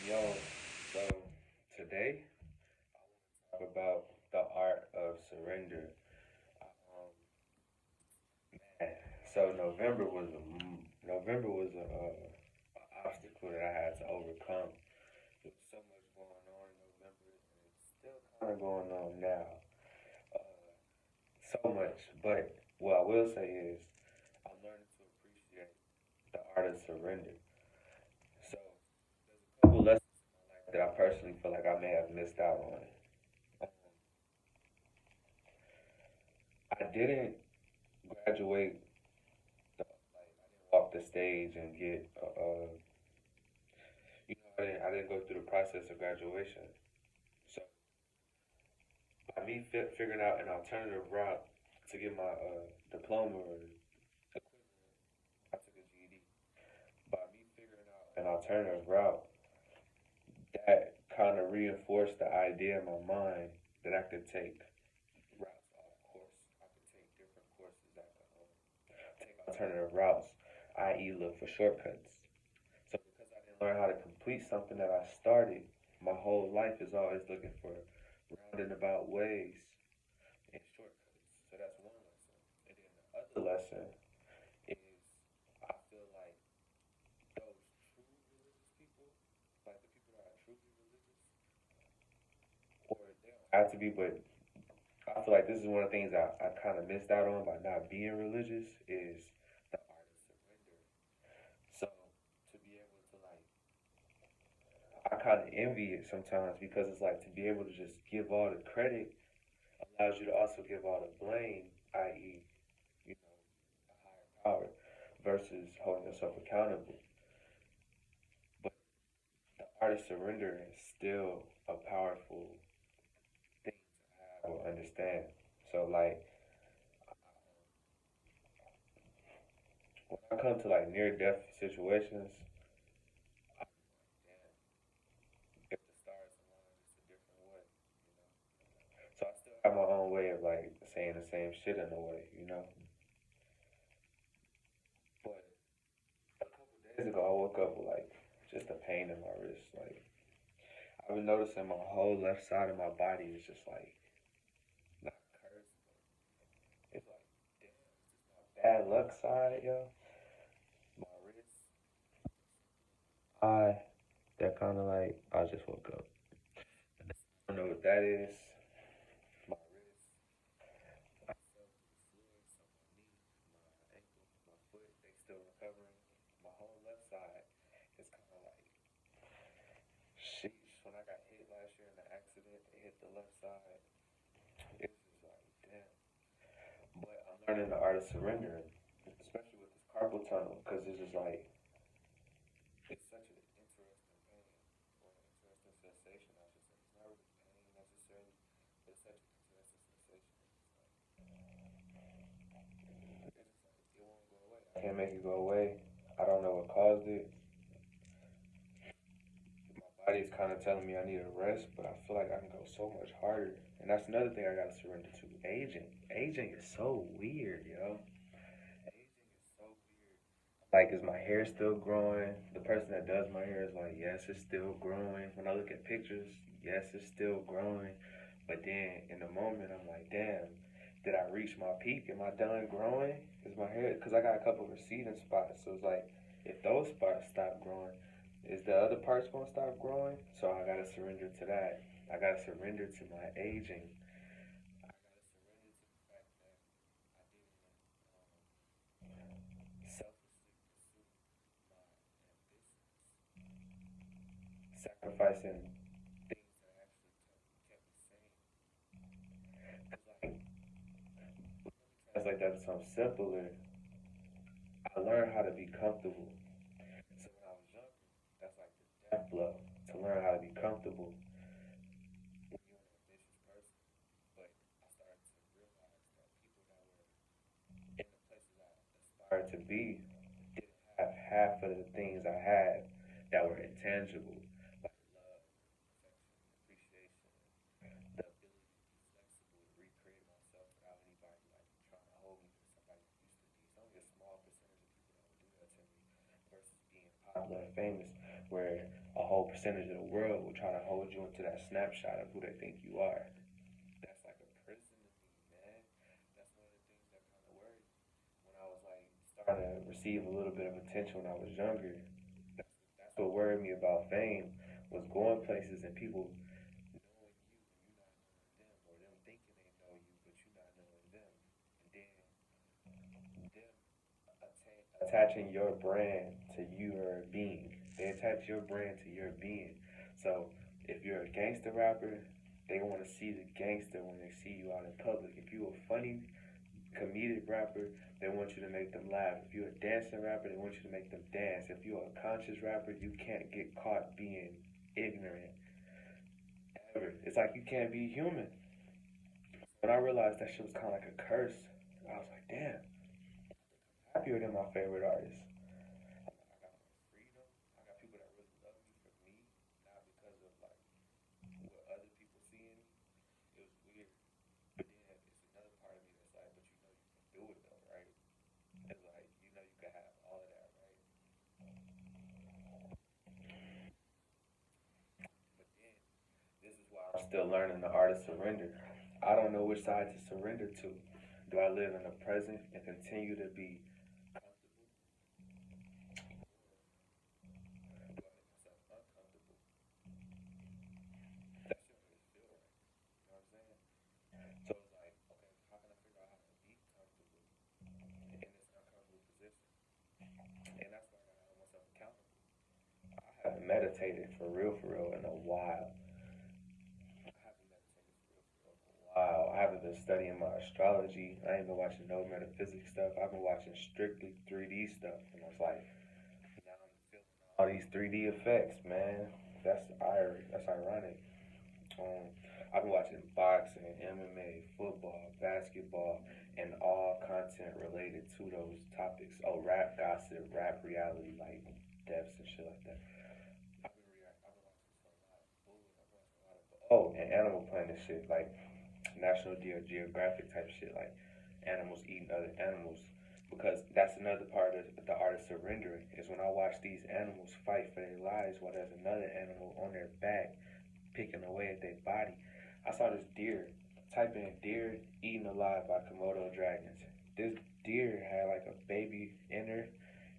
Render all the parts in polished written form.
Yo, so today talk about the art of surrender. Um, man, so November was a obstacle that I had to overcome. There's so much going on in November, and it's still kind of going on now. Uh, so much, but what I will say is I'm learning to appreciate the art of surrender. So there's a couple lessons in my life that I personally feel like I may have missed out on. Um, I didn't graduate like I didn't walk the stage and get I didn't go through the process of graduation. So by me figuring out an alternative route to get my diploma or equivalent, I took a GED. By me figuring out an alternative route, that kind of reinforced the idea in my mind that I could take routes off course. I could take different courses. I could take alternative routes, i.e., look for shortcuts. So because I didn't learn how to complete something that I started, my whole life is always looking for roundabout ways and shortcuts. So that's one lesson. And then the other lesson is I feel like those true religious people, like the people that are truly religious, or they don't have to be, but I feel like this is one of the things I kind of missed out on by not being religious is the art of surrender. So to be able to like I kind of envy it sometimes because it's like to be able to just give all the credit allows you to also give all the blame, i.e., you know, a higher power, versus holding yourself accountable. But the art of surrender is still a powerful thing to have or understand. So, like, when I come to like near death situations, I'm like, damn, if the stars align, it's a different way, you know? So I still have my own way of like saying the same shit in a way, you know? But a couple days ago, I woke up with like just a pain in my wrist. Like I've been noticing my whole left side of my body is just like not cursed, but it's like damn, is this my bad luck side, yo? My wrist, eye, that kind of like I just woke up. I don't know what that is. My wrist, I fell through the floor, so my knee, my ankle, my foot, they still recovering. My whole left side is kind of like sheesh. When I got hit last year in the accident, it hit the left side. It's just like, damn. But I'm learning the art of surrender, especially with this carpal tunnel, because it's just like, it's such an interesting pain, or an interesting sensation, I should say. It's not really pain necessarily, but it's such an interesting sensation. It's just like, it won't go away. I can't make it go away. I don't know what caused it. My body's kind of telling me I need a rest, but I feel like I can go so much harder. And that's another thing I gotta surrender to. Aging. Aging is so weird, yo. Aging is so weird. Like, is my hair still growing? The person that does my hair is like, yes, it's still growing. When I look at pictures, yes, it's still growing. But then in the moment, I'm like, damn, did I reach my peak? Am I done growing? Is my hair, because I got a couple of receding spots. So it's like, if those spots stop growing, is the other parts going to stop growing? So I got to surrender to that. I got to surrender to my aging. I got to surrender to the fact that I didn't selfishly pursue my ambitions, sacrificing things that actually kept me sane. Because, like, translate that to something simpler, I learned how to be comfortable. So when I was younger, that's like the death blow to learn how to be comfortable when you're an ambitious person. But I started to realize that people that were in the places I aspired to be didn't have half of the things I had that were intangible, like love, affection, appreciation, the ability to be flexible, to recreate myself without anybody like trying to hold me because somebody used to be. It's only a small percentage of people that would do that to me versus being popular and famous, where a whole percentage of the world will try to hold you into that snapshot of who they think you are. That's like a prison to me, man. That's one of the things that kind of worried me when I was like starting to receive a little bit of attention when I was younger. That's what worried me about fame was going places and people knowing you and you not knowing them, or them thinking they know you but you not knowing them, and then them attaching your brand to your being. They attach your brand to your being. So if you're a gangster rapper, they want to see the gangster when they see you out in public. If you're a funny comedic rapper, they want you to make them laugh. If you're a dancing rapper, they want you to make them dance. If you're a conscious rapper, you can't get caught being ignorant ever. It's like you can't be human. When I realized that shit was kind of like a curse, I was like, damn, happier than my favorite artists. I got more freedom. I got people that really love me for me, not because of like what other people see in me. It was weird. But then it's another part of me that's like, but you know you can do it though, right? It's like you know you can have all of that, right? But then this is why I'm still learning the art of surrender. I don't know which side to surrender to. Do I live in the present and continue to be comfortable? Do I make myself uncomfortable? That shit don't really feel right. You know what I'm saying? So it's like, okay, how can I figure out how to be comfortable in this uncomfortable position? And that's why I gotta hold myself accountable. I haven't meditated for real in a while. I haven't meditated for real in a while. I haven't been studying my astrology. I ain't been watching no metaphysics stuff. I've been watching strictly 3D stuff. And I was like, now I'm feeling all these 3D effects, man. That's ironic. Um, I've been watching boxing, MMA, football, basketball, and all content related to those topics. Oh, rap gossip, rap reality, like deaths and shit like that. I've been watching a lot of food. I've been watching a lot of and Animal Planet shit, like National Geographic type shit, like animals eating other animals. Because that's another part of the art of surrendering is when I watch these animals fight for their lives while there's another animal on their back picking away at their body. I saw this deer. Type in deer eaten alive by Komodo dragons. This deer had like a baby in her,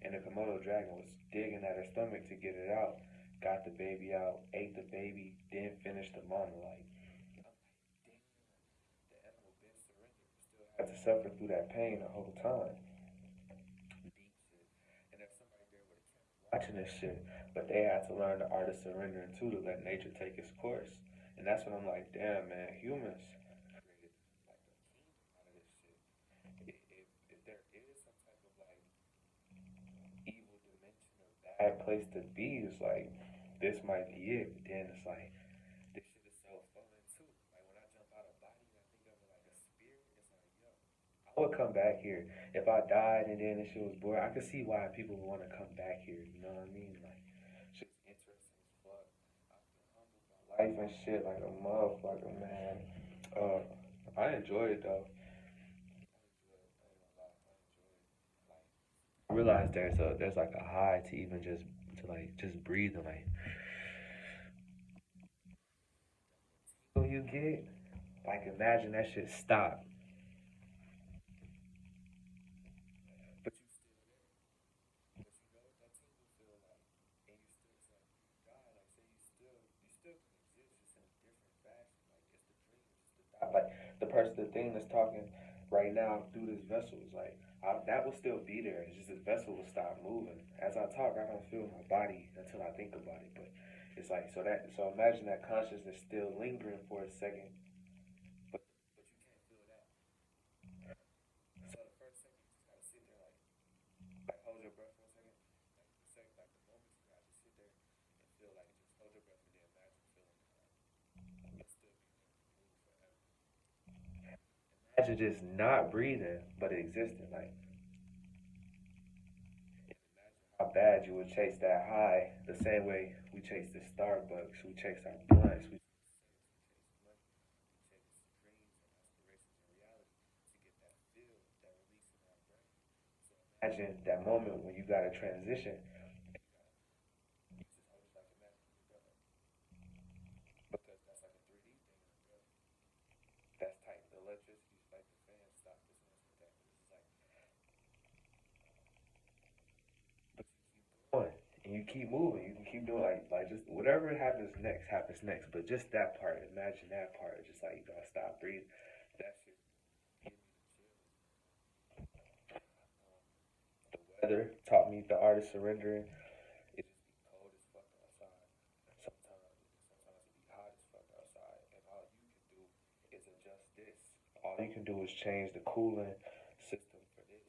and the Komodo dragon was digging at her stomach to get it out. Got the baby out, ate the baby, then finished the mama. Like, I'm like, damn, the animal been surrendered, still had to suffer through that pain the whole time. Deep shit. And there's somebody there with a camera watching this shit, but they had to learn the art of surrendering too to let nature take its course. And that's when I'm like, damn, man, humans created like a kingdom out of this shit. If there is some type of like evil dimension or bad place to be, it's like this might be it. But then it's like this shit is so fun too. Like when I jump out of body and I think of it like a spirit, it's like, yo, I would come back here. If I died and then this shit was boring, I could see why people would want to come back here. You know what I mean? Like, shit's interesting as fuck. I've been humbled by life and shit like a motherfucker, man. Uh, I enjoy it though. I realize there's like a high to even to like just breathe and like when you get like imagine that shit stop, but you still there. But you know what that tingle feel like, and you still it's like you die. Like say you still can exist just in a different fashion. Like it's the dream, it's the thought. Like the thing that's talking right now through this vessel is like that will still be there. It's just this vessel will stop moving. As I talk, I don't feel my body until I think about it. But it's like so imagine that consciousness still lingering for a second, but you can't feel that. So the first second you just gotta sit there like hold your breath for a second. Like the second like the moment you gotta just sit there and feel like just hold your breath and then imagine feeling that like you'll still be there, move forever. Imagine just not breathing but existing. Like how bad you would chase that high the same way we chase the Starbucks, we chase our blunts, we chase money, we chase dreams and aspirations and reality to get that feel, that release in our brain. So imagine that moment when you got to transition. You just hold it like imagine. keep moving. You can keep doing like just whatever happens next. But just that part, imagine that part. Just like you gotta stop breathing. That shit give me the weather taught me the art of surrendering. It just be cold as fuck outside. Sometimes it be hot as fuck outside, and all you can do is adjust this. All you can do is change the cooling system for this.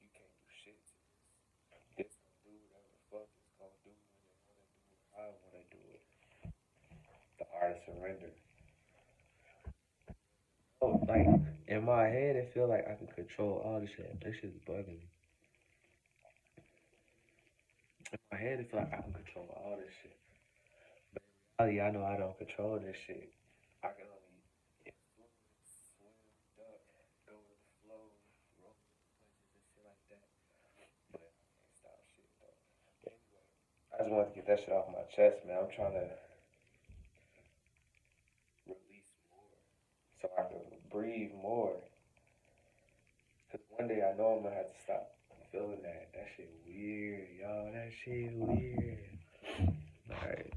You can't do shit to this. This gonna do whatever the fuck it's gonna do when it wanna do it, how I wanna do it. The art of surrender. Oh, like in my head, it feel like I can control all this shit. This shit's bugging me. In my head, it feel like I can control all this shit. But in reality, I know I don't control this shit. I can only influence, swim, duck, go with the flow, roll with the punches and shit like that. But I can't stop shit though. But anyway, I just wanted to get that shit off my chest, man. I'm trying to release more so I can breathe more. Cause one day I know I'm gonna have to stop feeling that. That shit weird, y'all. That shit weird. Alright.